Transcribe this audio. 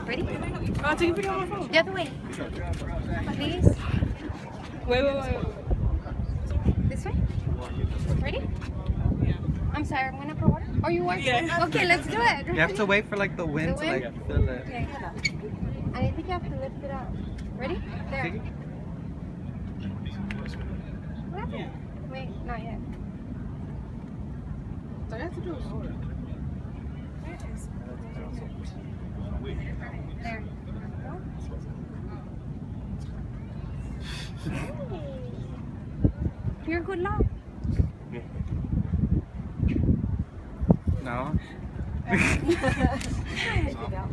Ready? I'll take a video on my phone. The other way. Please. Wait. This way. Ready? I'm sorry, I'm gonna pour water. Oh, you want? Yeah. Okay, let's do it. You have to wait for like the wind The to wind? like fill it. Okay, hold on. And I think you have to lift it up. Ready? There. Okay. What happened? Wait, not yet. All I have to do is hold it. There. You're good luck. No. There you go.